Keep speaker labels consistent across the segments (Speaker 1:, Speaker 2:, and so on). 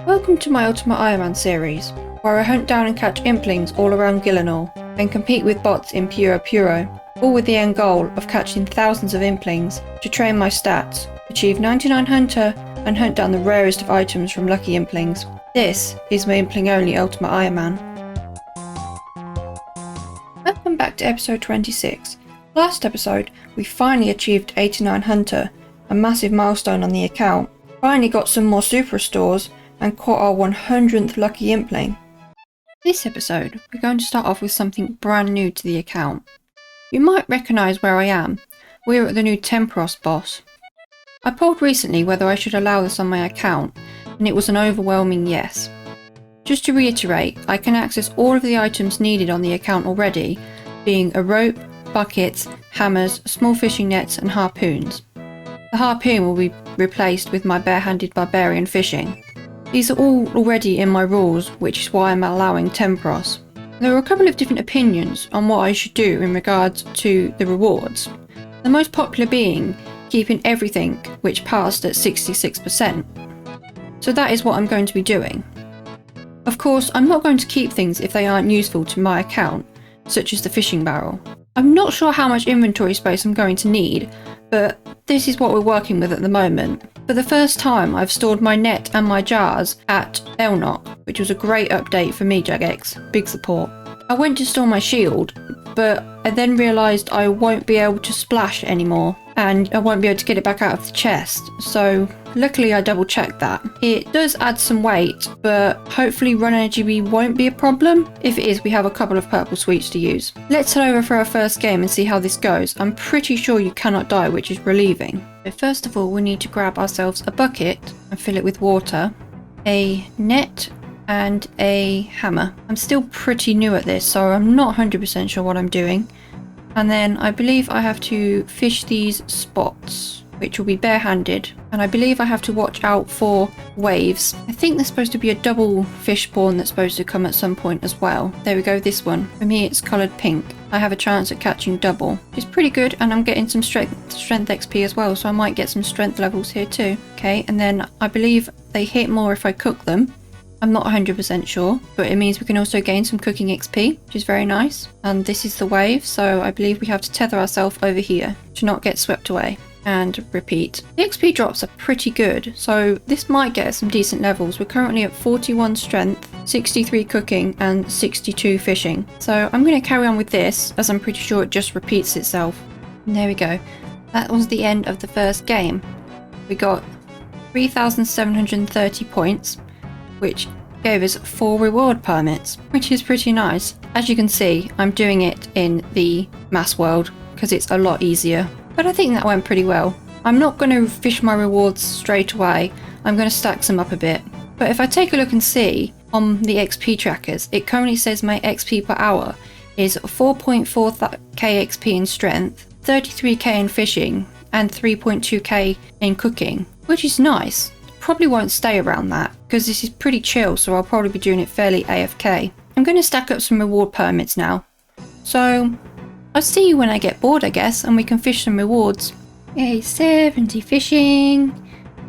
Speaker 1: Welcome to my Ultimate Iron series, where I hunt down and catch implings all around Gillinor, and compete with bots in Puro, all with the end goal of catching thousands of implings to train my stats, achieve 99 hunter, and hunt down the rarest of items from lucky implings. This is my Impling Only Ultimate Iron Man. Welcome back to episode 26. Last episode, we finally achieved 89 hunter, a massive milestone on the account, finally got some more super restores, and caught our 100th lucky impling. This episode, we're going to start off with something brand new to the account. You might recognise where I am. We're at the new Tempoross boss. I polled recently whether I should allow this on my account, and it was an overwhelming yes. Just to reiterate, I can access all of the items needed on the account already, being a rope, buckets, hammers, small fishing nets and harpoons. The harpoon will be replaced with my bare-handed barbarian fishing. These are all already in my rules, which is why I'm allowing Tempoross. There are a couple of different opinions on what I should do in regards to the rewards. The most popular being keeping everything which passed at 66%. So that is what I'm going to be doing. Of course, I'm not going to keep things if they aren't useful to my account, such as the fishing barrel. I'm not sure how much inventory space I'm going to need, but this is what we're working with at the moment. For the first time, I've stored my net and my jars at Elnock, which was a great update for me, Jagex. Big support. I went to store my shield, but I then realised I won't be able to splash anymore, and I won't be able to get it back out of the chest, so luckily I double checked that. It does add some weight, but hopefully run energy won't be a problem. If it is, we have a couple of purple sweets to use. Let's head over for our first game and see how this goes. I'm pretty sure you cannot die, which is relieving. So first of all, we need to grab ourselves a bucket and fill it with water, a net and a hammer. I'm still pretty new at this, so I'm not 100% sure what I'm doing. And then I believe I have to fish these spots, which will be barehanded. And I believe I have to watch out for waves. I think there's supposed to be a double fish spawn that's supposed to come at some point as well. There we go, this one. For me, it's coloured pink. I have a chance at catching double, which is pretty good, and I'm getting some strength XP as well, so I might get some strength levels here too. Okay, and then I believe they hit more if I cook them. I'm not 100% sure, but it means we can also gain some cooking XP, which is very nice. And this is the wave, so I believe we have to tether ourselves over here to not get swept away. And repeat. The XP drops are pretty good, so this might get us some decent levels. We're currently at 41 strength, 63 cooking and 62 fishing. So I'm going to carry on with this, as I'm pretty sure it just repeats itself. And there we go. That was the end of the first game. We got 3,730 points, which gave us 4 reward permits, which is pretty nice. As you can see, I'm doing it in the mass world because it's a lot easier, but I think that went pretty well. I'm not going to fish my rewards straight away, I'm going to stack some up a bit. But if I take a look and see on the XP trackers, it currently says my XP per hour is 4.4k XP in strength, 33k in fishing, and 3.2k in cooking, which is nice. Probably won't stay around that because this is pretty chill, so I'll probably be doing it fairly AFK. I'm going to stack up some reward permits now, so I'll see you when I get bored, I guess, and we can fish some rewards. Yay, 70 fishing!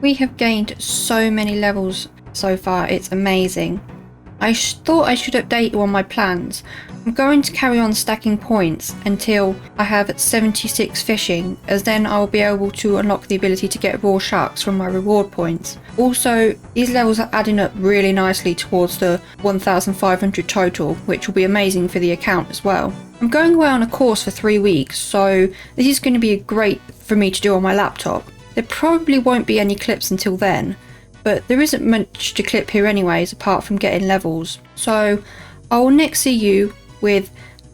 Speaker 1: We have gained so many levels so far, it's amazing. I thought I should update you on my plans. I'm going to carry on stacking points until I have 76 fishing, as then I'll be able to unlock the ability to get raw sharks from my reward points. Also, these levels are adding up really nicely towards the 1,500 total, which will be amazing for the account as well. I'm going away on a course for 3 weeks, so this is going to be great for me to do on my laptop. There probably won't be any clips until then, but there isn't much to clip here anyways apart from getting levels. So I will next see you with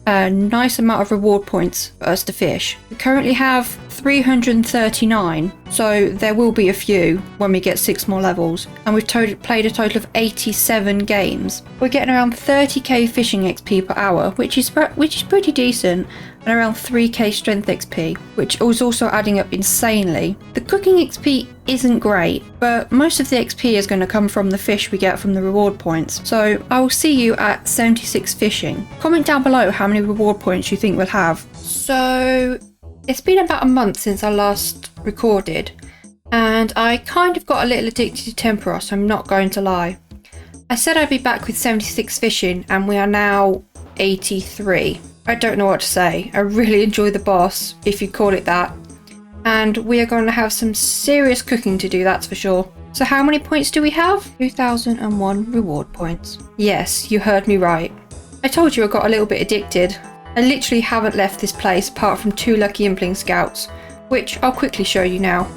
Speaker 1: a nice amount of reward points for us to fish. We currently have 339, so there will be a few when we get 6 more levels, and we've played a total of 87 games. We're getting around 30k fishing XP per hour, which is pretty decent, and around 3k strength XP, which is also adding up insanely. The cooking XP isn't great, but most of the XP is going to come from the fish we get from the reward points. So I will see you at 76 fishing. Comment down below how many reward points you think we'll have. So it's been about a month since I last recorded, and I kind of got a little addicted to Tempoross, I'm not going to lie. I said I'd be back with 76 fishing and we are now 83. I don't know what to say. I really enjoy the boss, if you call it that. And we are going to have some serious cooking to do, that's for sure. So how many points do we have? 2001 reward points. Yes, you heard me right. I told you I got a little bit addicted. I literally haven't left this place apart from 2 lucky Impling scouts, which I'll quickly show you now.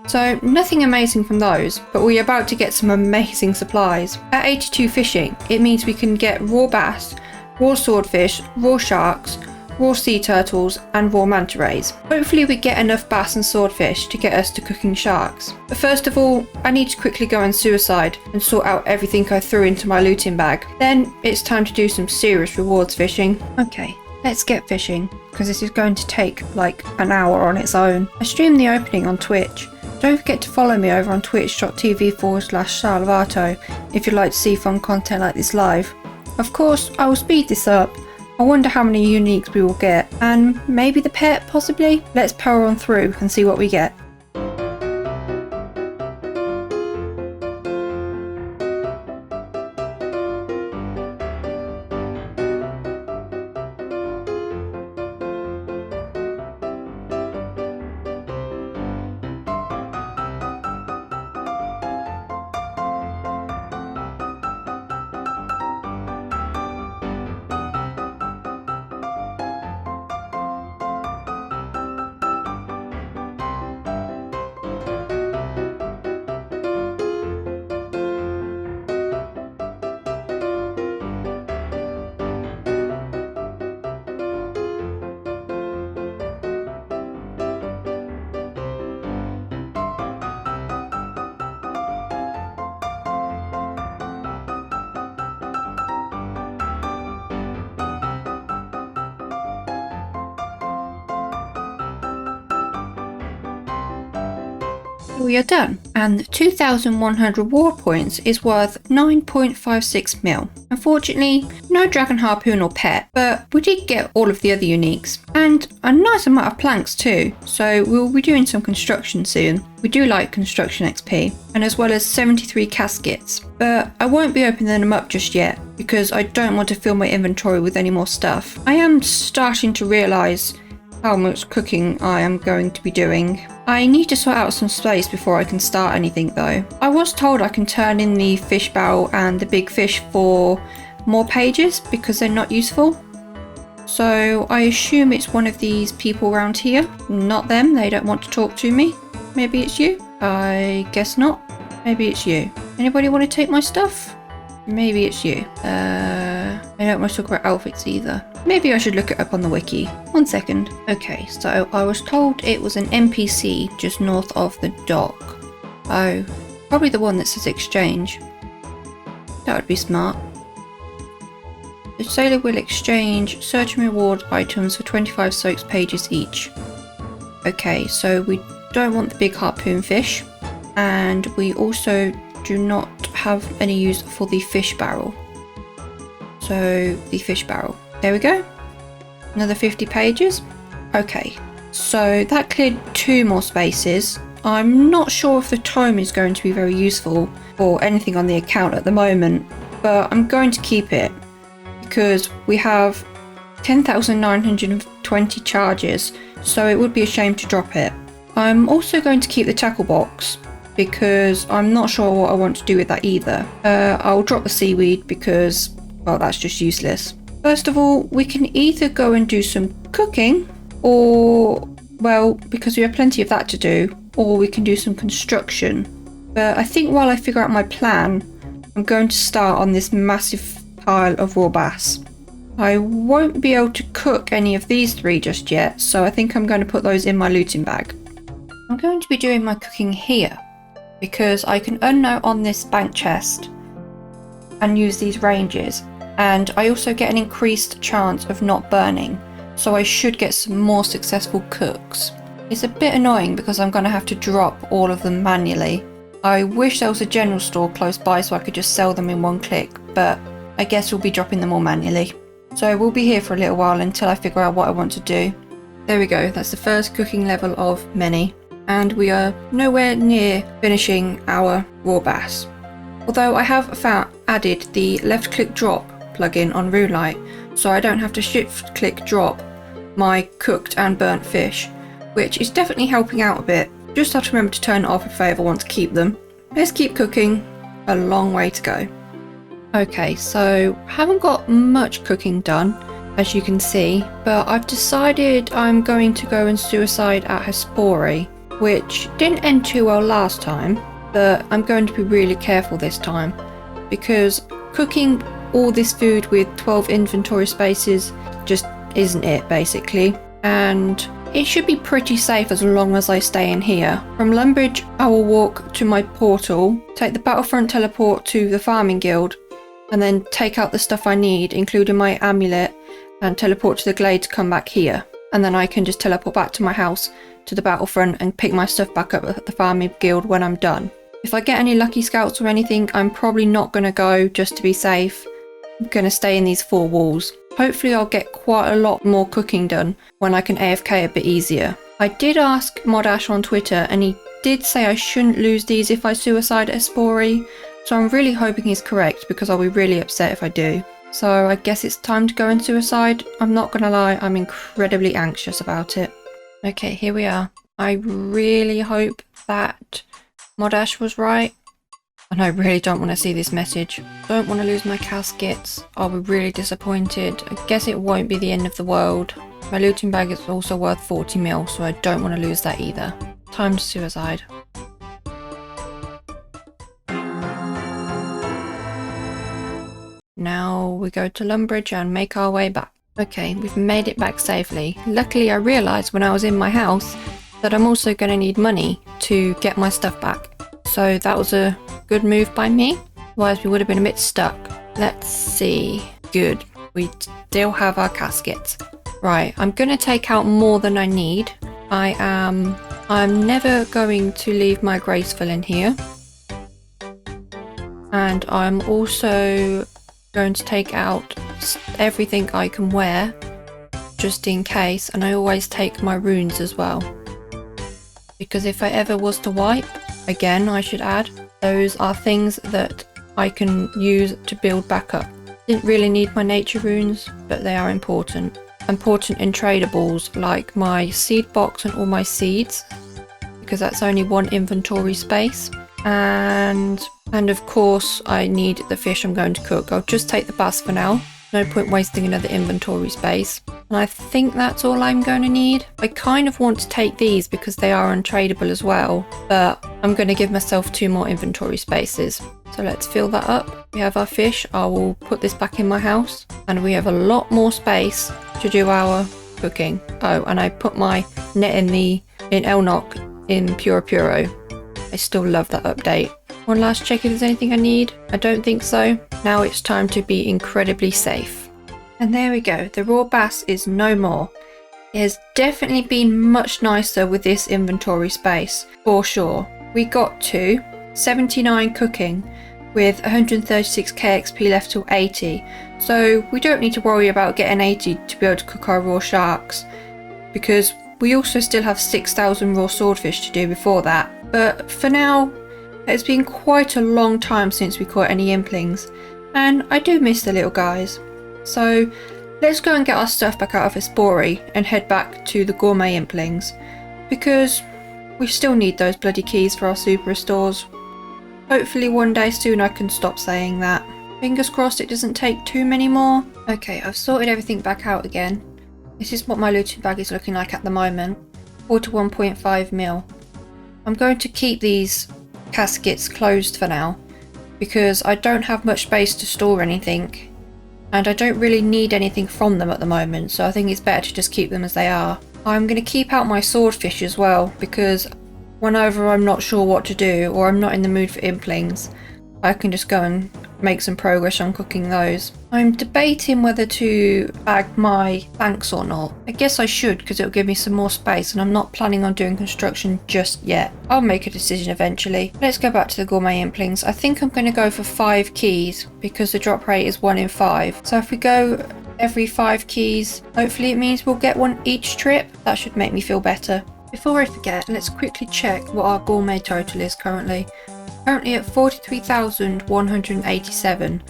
Speaker 1: So nothing amazing from those, but we're about to get some amazing supplies. At 82 fishing, it means we can get raw bass, raw swordfish, raw sharks, raw sea turtles and raw manta rays. Hopefully we get enough bass and swordfish to get us to cooking sharks. But first of all, I need to quickly go on suicide and sort out everything I threw into my looting bag. Then it's time to do some serious rewards fishing. Okay, let's get fishing, because this is going to take like an hour on its own. I stream the opening on Twitch. Don't forget to follow me over on twitch.tv/Salvato if you'd like to see fun content like this live. Of course, I will speed this up. I wonder how many uniques we will get, and maybe the pet possibly? Let's power on through and see what we get. We are done, and 2,100 reward points is worth 9.56 mil. Unfortunately, no dragon harpoon or pet, but we did get all of the other uniques, and a nice amount of planks too, so we'll be doing some construction soon. We do like construction XP, and as well as 73 caskets, but I won't be opening them up just yet, because I don't want to fill my inventory with any more stuff. I am starting to realise how much cooking I am going to be doing. I need to sort out some space before I can start anything though. I was told I can turn in the fish barrel and the big fish for more pages because they're not useful. So I assume it's one of these people around here. Not them, they don't want to talk to me. Maybe it's you? I guess not. Maybe it's you. Anybody want to take my stuff? Maybe it's you. I don't want to talk about outfits either. Maybe I should look it up on the wiki. 1 second. Okay, so I was told it was an NPC just north of the dock. Oh, probably the one that says exchange. That would be smart. The sailor will exchange search and reward items for 25 soaks pages each. Okay, so we don't want the big harpoon fish, and we also do not have any use for the fish barrel. So the fish barrel. There we go. Another 50 pages. Okay, so that cleared 2 more spaces. I'm not sure if the tome is going to be very useful for anything on the account at the moment, but I'm going to keep it because we have 10,920 charges, so it would be a shame to drop it. I'm also going to keep the tackle box because I'm not sure what I want to do with that either. I'll drop the seaweed because, well, that's just useless. First of all, we can either go and do some cooking, or, well, because we have plenty of that to do, or we can do some construction. But I think while I figure out my plan, I'm going to start on this massive pile of raw bass. I won't be able to cook any of these 3 just yet, so I think I'm going to put those in my looting bag. I'm going to be doing my cooking here, because I can unnote on this bank chest and use these ranges. And I also get an increased chance of not burning, so I should get some more successful cooks. It's a bit annoying because I'm going to have to drop all of them manually. I wish there was a general store close by so I could just sell them in 1 click, but I guess we'll be dropping them all manually. So we'll be here for a little while until I figure out what I want to do. There we go, that's the first cooking level of many. And we are nowhere near finishing our raw bass. Although I have added the left click drop plugin on Runelight, so I don't have to shift click drop my cooked and burnt fish, which is definitely helping out a bit. Just have to remember to turn it off if I ever want to keep them. Let's keep cooking, a long way to go. Okay, so haven't got much cooking done, as you can see, but I've decided I'm going to go and suicide at Hespori, which didn't end too well last time, but I'm going to be really careful this time, because cooking all this food with 12 inventory spaces just isn't it, basically. And it should be pretty safe as long as I stay in here. From Lumbridge, I will walk to my portal, take the Battlefront teleport to the Farming Guild, and then take out the stuff I need, including my amulet, and teleport to the glade to come back here. And then I can just teleport back to my house, to the Battlefront, and pick my stuff back up at the Farming Guild when I'm done. If I get any lucky scouts or anything, I'm probably not going to go just to be safe. I'm going to stay in these 4 walls. Hopefully I'll get quite a lot more cooking done when I can AFK a bit easier. I did ask Modash on Twitter, and he did say I shouldn't lose these if I suicide at Hespori, so I'm really hoping he's correct, because I'll be really upset if I do. So I guess it's time to go and suicide. I'm not gonna lie, I'm incredibly anxious about it. Okay, here we are. I really hope that Modash was right. And I really don't want to see this message. Don't want to lose my caskets. I'll be really disappointed. I guess it won't be the end of the world. My looting bag is also worth 40 mil, so I don't want to lose that either. Time to suicide. Now we go to Lumbridge and make our way back. Okay, we've made it back safely. Luckily I realised when I was in my house that I'm also going to need money to get my stuff back. So that was a good move by me, otherwise we would have been a bit stuck. Let's see. Good. We still have our caskets. Right, I'm going to take out more than I need. I'm never going to leave my graceful in here. And I'm also going to take out everything I can wear, just in case, and I always take my runes as well. Because if I ever was to wipe, again I should add, those are things that I can use to build back up. Didn't really need my nature runes, but they are important. Important in tradables like my seed box and all my seeds, because that's only 1 inventory space. And of course I need the fish I'm going to cook. I'll just take the bass for now. No point wasting another inventory space. And I think that's all I'm going to need. I kind of want to take these because they are untradable as well, but I'm going to give myself 2 more inventory spaces. So let's fill that up. We have our fish. I will put this back in my house, and we have a lot more space to do our cooking. Oh, and I put my net in Elnock in Puro Puro. I still love that update. One last check if there's anything I need. I don't think so. Now it's time to be incredibly safe. And there we go. The raw bass is no more. It has definitely been much nicer with this inventory space, for sure. We got to 79 cooking with 136k XP left till 80. So we don't need to worry about getting 80 to be able to cook our raw sharks, because we also still have 6,000 raw swordfish to do before that. But for now, it's been quite a long time since we caught any implings, and I do miss the little guys. So let's go and get our stuff back out of Hespori and head back to the gourmet implings, because we still need those bloody keys for our super restores. Hopefully one day soon I can stop saying that. Fingers crossed it doesn't take too many more. Okay, I've sorted everything back out again. This is what my looting bag is looking like at the moment. 41.5 mil. I'm going to keep these caskets closed for now, because I don't have much space to store anything, and I don't really need anything from them at the moment, so I think it's better to just keep them as they are. I'm going to keep out my swordfish as well, because whenever I'm not sure what to do or I'm not in the mood for implings, I can just go and make some progress on cooking those. I'm debating whether to bag my planks or not. I guess I should, because it'll give me some more space, and I'm not planning on doing construction just yet. I'll make a decision eventually. Let's go back to the gourmet implings. I think I'm going to go for 5 keys because the drop rate is 1 in 5. So if we go every 5 keys. Hopefully it means we'll get one each trip. That should make me feel better. Before I forget, let's quickly check what our gourmet total is currently. Currently at 43,187.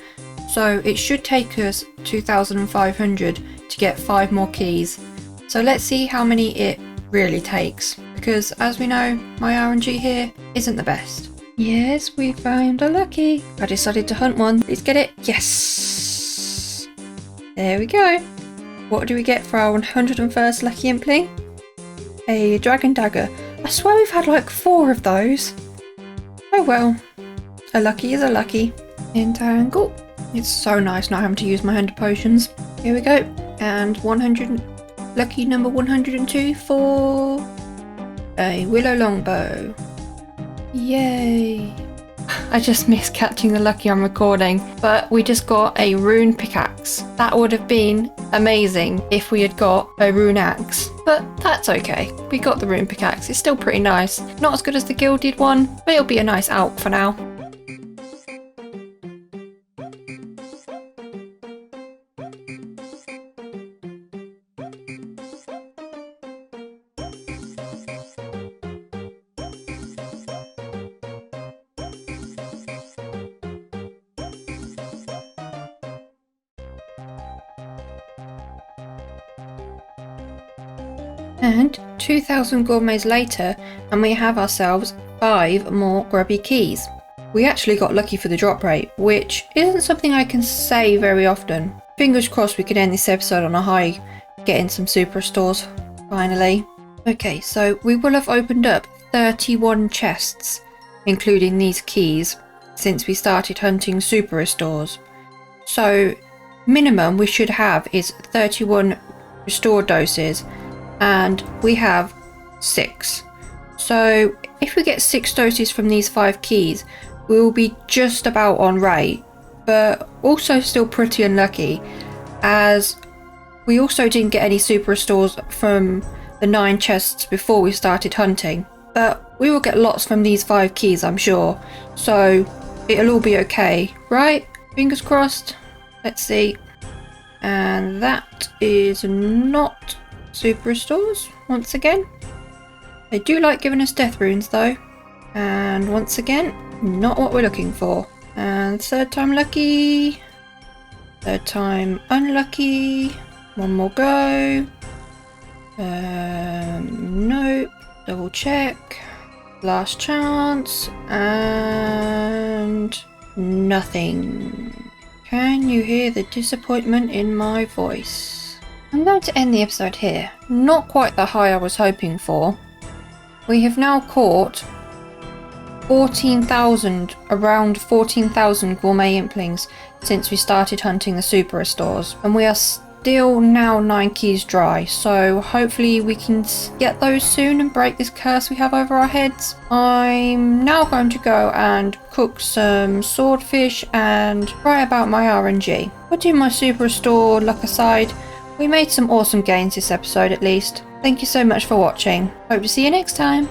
Speaker 1: So it should take us 2,500 to get 5 more keys. So let's see how many it really takes. Because as we know, my RNG here isn't the best. Yes, we found a lucky. I decided to hunt one. Let's get it. Yes! There we go. What do we get for our 101st lucky impling? A dragon dagger. I swear we've had like 4 of those. Oh well. A lucky is a lucky. Entangle. It's so nice not having to use my 100 potions. Here we go. And 100. Lucky number 102 for a willow longbow. Yay! I just missed catching the lucky on recording, but we just got a rune pickaxe. That would have been amazing if we had got a rune axe, but that's okay. We got the rune pickaxe. It's still pretty nice. Not as good as the gilded one, but it'll be a nice out for now. And 2,000 gourmets later, and we have ourselves 5 more grubby keys. We actually got lucky for the drop rate, which isn't something I can say very often. Fingers crossed we can end this episode on a high, getting some super stores, finally. Okay, so we will have opened up 31 chests, including these keys, since we started hunting super restores. So, minimum we should have is 31 restore doses, and we have 6. So if we get 6 doses from these 5 keys, we will be just about on rate, but also still pretty unlucky, as we also didn't get any super restores from the 9 chests before we started hunting. But we will get lots from these 5 keys, I'm sure, so it'll all be okay, right? Fingers crossed. Let's see. And that is not super restores once again. They do like giving us death runes though, and once again not what we're looking for. And 3rd time lucky, 3rd time unlucky. One more go. Nope. Double check. Last chance, and nothing. Can you hear the disappointment in my voice? I'm going to end the episode here. Not quite the high I was hoping for. We have now caught 14,000, around 14,000 gourmet implings since we started hunting the super restores, and we are still now 9 keys dry, so hopefully we can get those soon and break this curse we have over our heads. I'm now going to go and cook some swordfish and try about my RNG. Putting my super restore luck aside, we made some awesome gains this episode at least. Thank you so much for watching. Hope to see you next time.